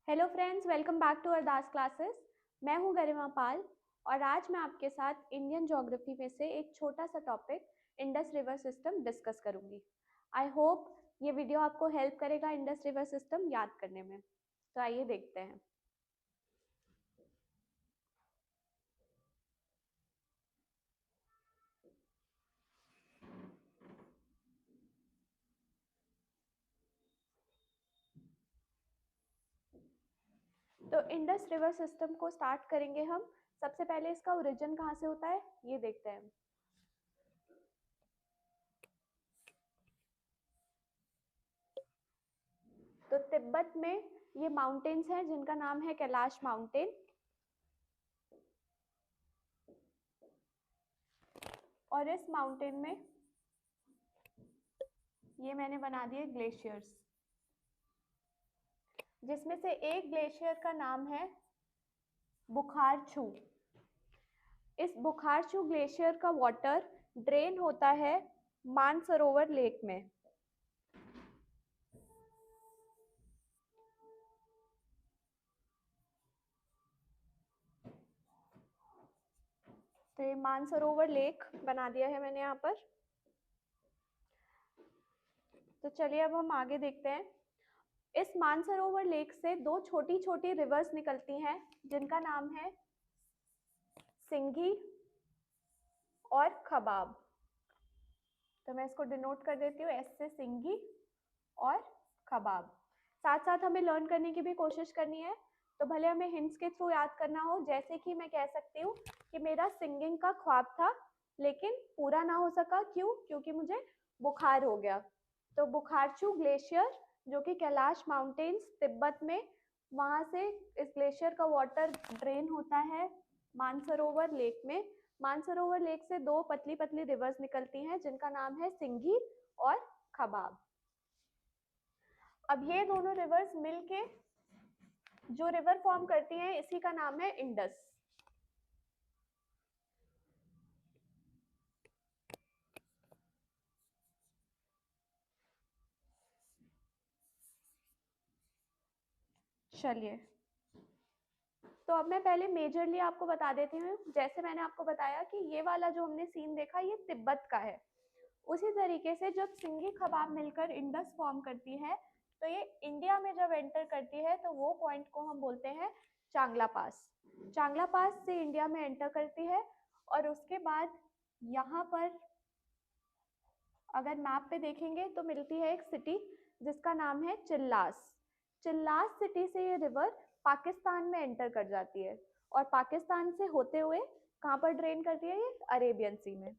Hello friends, welcome back to Ardaas classes. मैं हूं गरिमा पाल और आज मैं आपके साथ इंडियन ज्योग्राफी में से एक छोटा सा topic Indus river system discuss करूंगी। आई होप ये वीडियो आपको हेल्प करेगा इंडस रिवर सिस्टम याद करने में। तो आइए देखते हैं। तो इंडस रिवर सिस्टम को स्टार्ट करेंगे हम। सबसे पहले इसका ओरिजिन कहाँ से होता है ये देखते हैं। तो तिब्बत में ये माउंटेन्स हैं जिनका नाम है कैलाश माउंटेन, और इस माउंटेन में ये मैंने बना दिए ग्लेशियर्स, जिसमें से एक ग्लेशियर का नाम है बुखारछू। इस बुखारछू ग्लेशियर का वाटर ड्रेन होता है मानसरोवर लेक में। तो ये मानसरोवर लेक बना दिया है मैंने यहाँ पर। तो चलिए अब हम आगे देखते हैं। इस मानसरोवर लेक से दो छोटी छोटी रिवर्स निकलती हैं जिनका नाम है सिंघी और खबाब। तो मैं इसको डिनोट कर देती हूँ एस से, सिंघी और खबाब। साथ साथ हमें लर्न करने की भी कोशिश करनी है, तो भले हमें हिंट्स के थ्रू याद करना हो। जैसे कि मैं कह सकती हूँ कि मेरा सिंगिंग का ख्वाब था लेकिन पूरा ना हो सका। क्यों? क्योंकि मुझे बुखार हो गया। तो बुखारछू ग्लेशियर जो कि कैलाश माउंटेन्स तिब्बत में, वहां से इस ग्लेशियर का वाटर ड्रेन होता है मानसरोवर लेक में। मानसरोवर लेक से दो पतली पतली रिवर्स निकलती हैं जिनका नाम है सिंघी और खबाब। अब ये दोनों रिवर्स मिलके जो रिवर फॉर्म करती हैं इसी का नाम है इंडस। चलिए, तो अब मैं पहले मेजरली आपको बता देती हूँ। जैसे मैंने आपको बताया कि ये वाला जो हमने सीन देखा ये तिब्बत का है, उसी तरीके से जब सिंघी खबाब मिलकर इंडस फॉर्म करती है तो ये इंडिया में जब एंटर करती है तो वो पॉइंट को हम बोलते हैं चांगला पास। चांगला पास से इंडिया में एंटर करती है और उसके बाद यहाँ पर अगर मैप पे देखेंगे तो मिलती है एक सिटी जिसका नाम है चिल्लास। चिल्लास सिटी से ये रिवर पाकिस्तान में एंटर कर जाती है और पाकिस्तान से होते हुए कहाँ पर ड्रेन करती है? ये अरेबियन सी में।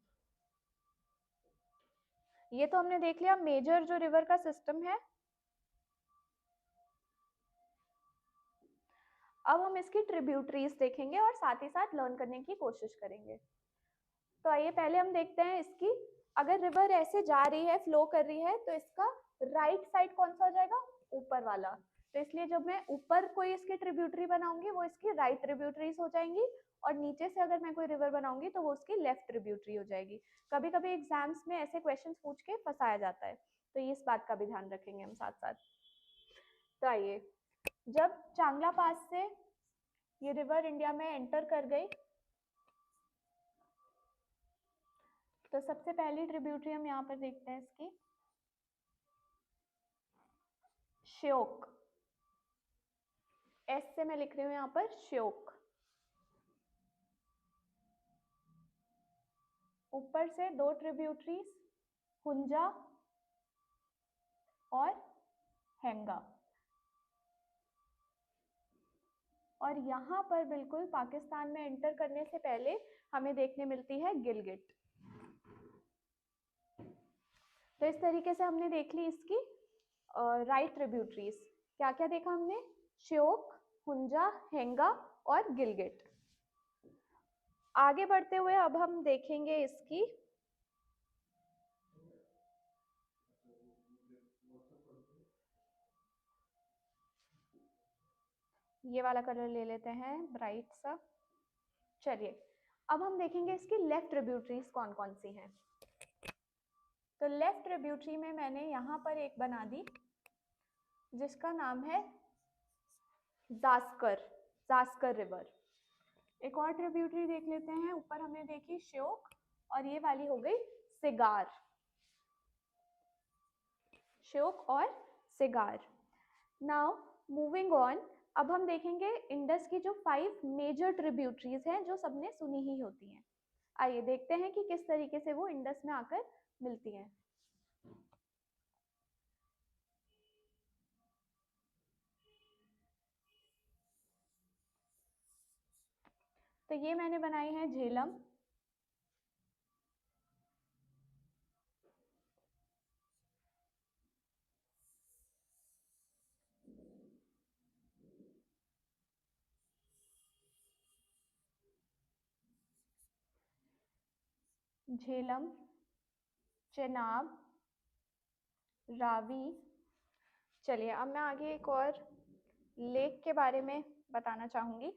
ये तो हमने देख लिया मेजर जो रिवर का सिस्टम है। अब हम इसकी ट्रिब्यूटरीज देखेंगे और साथ ही साथ लर्न करने की कोशिश करेंगे। तो आइए पहले हम देखते हैं इसकी, अगर रिवर ऐसे जा रही है, फ्लो कर रही है, तो इसका राइट साइड कौन सा हो जाएगा? ऊपर वाला। तो इसलिए जब मैं ऊपर कोई इसकी ट्रिब्यूटरी बनाऊंगी वो इसकी राइट ट्रिब्यूटरीज हो जाएंगी, और नीचे से अगर मैं कोई रिवर बनाऊंगी तो वो उसकी लेफ्ट ट्रिब्यूटरी हो जाएगी। कभी कभी एग्जाम्स में ऐसे क्वेश्चंस पूछ के फंसाया जाता है, तो इस बात का भी ध्यान रखेंगे हम साथ साथ। तो आइए, जब चांगला पास से ये रिवर इंडिया में एंटर कर गई तो सबसे पहली ट्रिब्यूटरी हम यहाँ पर देखते हैं इसकी, श्योक। एस से मैं लिख रही हूँ यहाँ पर श्योक। ऊपर से दो ट्रिब्यूटरीज, हुंजा और हेंगा। और यहाँ पर बिल्कुल पाकिस्तान में एंटर करने से पहले हमें देखने मिलती है गिलगिट। तो इस तरीके से हमने देख ली इसकी राइट ट्रिब्यूटरीज। क्या क्या देखा हमने? श्योक, हुंजा, हेंगा और गिलगिट। आगे बढ़ते हुए अब हम देखेंगे इसकी ये वाला कलर ले लेते हैं ब्राइट सा। चलिए, अब हम देखेंगे इसकी लेफ्ट ट्रिब्यूटरीज कौन कौन सी हैं। तो लेफ्ट ट्रिब्यूटरी में मैंने यहाँ पर एक बना दी जिसका नाम है जास्कर रिवर। एक और ट्रिब्यूटरी देख लेते हैं। ऊपर हमने देखी श्योक और ये वाली हो गई सिगार, श्योक और सिगार। नाउ मूविंग ऑन, अब हम देखेंगे इंडस की जो 5 मेजर ट्रिब्यूटरीज हैं जो सबने सुनी ही होती हैं। आइए देखते हैं कि किस तरीके से वो इंडस में आकर मिलती हैं। तो ये मैंने बनाई है झेलम, झेलम, चेनाब, रावी। चलिए अब मैं आगे एक और लेक के बारे में बताना चाहूँगी।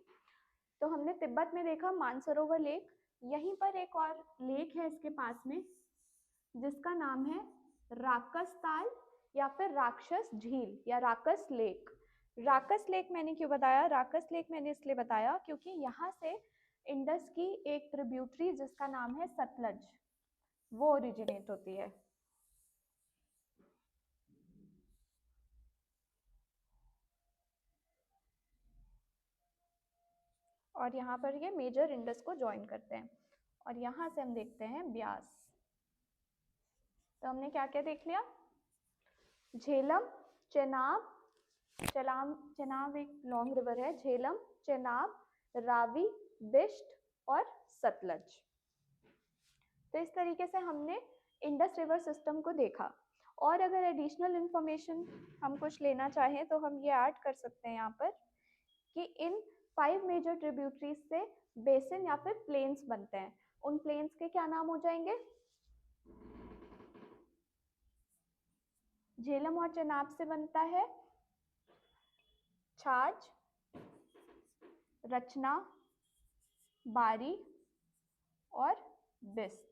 तो हमने तिब्बत में देखा मानसरोवर लेक, यहीं पर एक और लेक है इसके पास में जिसका नाम है राकस ताल या फिर राक्षस झील या राकस लेक। राकस लेक मैंने क्यों बताया? राकस लेक मैंने इसलिए बताया क्योंकि यहाँ से इंडस की एक ट्रिब्यूटरी जिसका नाम है सतलज, वो ओरिजिनेट होती है। और यहाँ पर ये मेजर इंडस को ज्वाइन करते हैं। और यहाँ से हम देखते हैं ब्यास। तो हमने क्या क्या देख लिया? झेलम, चेनाब, चेनाब एक लॉन्ग रिवर है, झेलम, चेनाब, रावी, बिष्ट और सतलज। तो इस तरीके से हमने इंडस रिवर सिस्टम को देखा। और अगर एडिशनल इंफॉर्मेशन हम कुछ लेना चाहें तो हम ये ऐड कर सकते हैं यहाँ पर कि इन 5 मेजर ट्रिब्यूटरीज से बेसिन या फिर प्लेन्स बनते हैं। उन प्लेन्स के क्या नाम हो जाएंगे? झेलम और चेनाब से बनता है छाछ, रचना, बारी और बिस्त।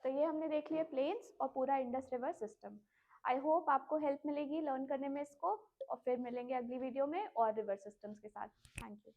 तो ये हमने देख लिया प्लेन्स और पूरा Indus river system. I hope आपको हेल्प मिलेगी लर्न करने में इसको, और फिर मिलेंगे अगली वीडियो में और रिवर सिस्टम्स के साथ। Thank you.